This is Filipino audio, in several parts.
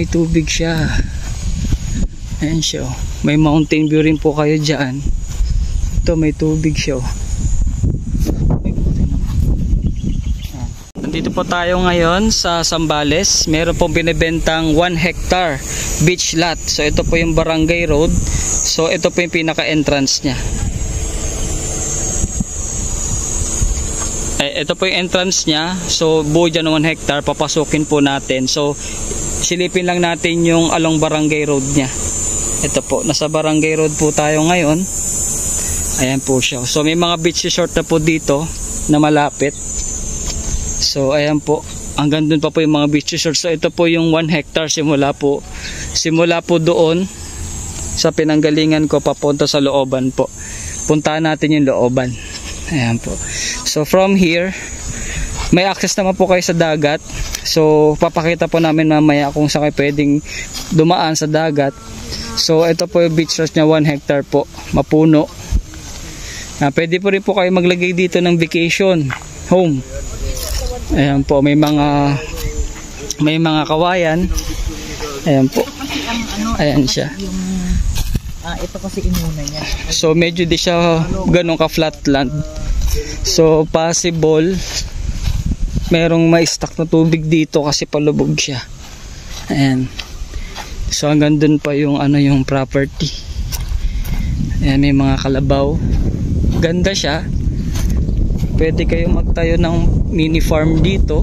may tubig siya. Ayan siya, oh. May mountain view rin po kayo dyan. Ito, may tubig siya, oh. Nandito po tayo ngayon sa Zambales. Meron pong binibentang 1 hectare beach lot. So ito po yung barangay road. So ito po yung pinaka entrance nya. Ito po yung entrance nya. So buo dyan ng 1 hectare, papasukin po natin. So silipin lang natin yung along barangay road nya. Ito po, nasa barangay road po tayo ngayon. Ayan po siya. So may mga beach resort na po dito na malapit. So ayan po, hanggang dun pa po yung mga beach resort. So ito po yung 1 hectare simula po doon sa pinanggalingan ko papunta sa looban po. Puntahan natin yung looban. Ayan po. So from here, may access naman po kayo sa dagat. So papakita po namin mamaya kung saan kayo pwedeng dumaan sa dagat. So ito po yung beach resort nya, 1 hectare po, mapuno. Pwede po rin po kayo maglagay dito ng vacation home. Ayan po, may mga kawayan. Ayan po. Ayan siya. Ito kasi inuna niya. So medyo di siya ganun ka flatland. So possible merong ma-stack na tubig dito kasi palubog siya. Ayan. So hanggang dun pa yung yung property. Ayan, may mga kalabaw. Ganda siya. Pwede kayo magtayo ng mini farm dito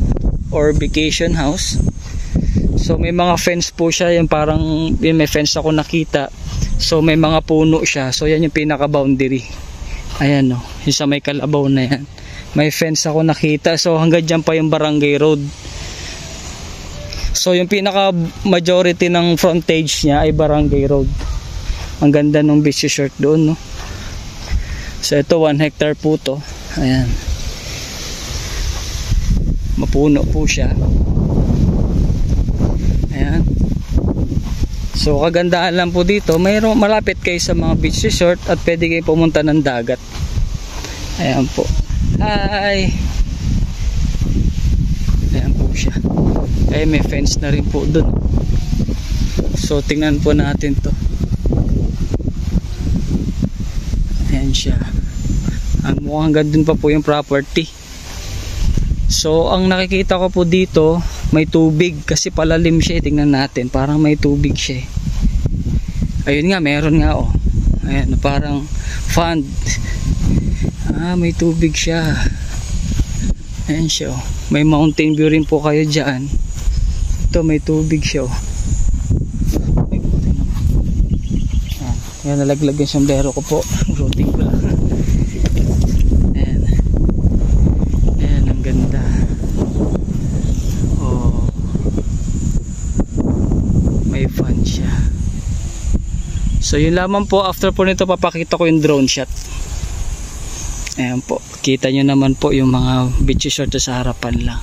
or vacation house. So may mga fence po siya, yung parang may fence ako nakita. So may mga puno siya. So yan yung pinaka boundary. Ayan, no, yung sa may kalabaw na yan. May fence ako nakita. So hanggang dyan pa yung barangay road. So yung pinaka majority ng frontage niya ay barangay road. Ang ganda ng beach resort doon, no. So ito 1 hectare po to. Ayan. Mapuno po siya. Ayan. So kagandahan lang po dito, mayroong malapit kayo sa mga beach resort at pwede kayo pumunta ng dagat. Ayan po. Hi. Ayan po siya. Ay, may fence na rin po dun. So tingnan po natin to. Ayan siya. Ang mukhang gandun pa po yung property. So ang nakikita ko po dito, may tubig kasi palalim siya. Tingnan natin, parang may tubig siya. Ayun nga, meron nga, oh. Ayan, parang fund. May tubig siya. Ayan siya, oh. May mountain view rin po kayo dyan. Ito, may tubig siya, oh. Ayan, nalaglag yung sombrero ko po. Routing ko lang. Ayan. Ayan, ang ganda. Oh. May fun siya. So yun lamang po. After po nito papakita ko yung drone shot. Ayan po. Kita nyo naman po yung mga beach resort sa harapan lang.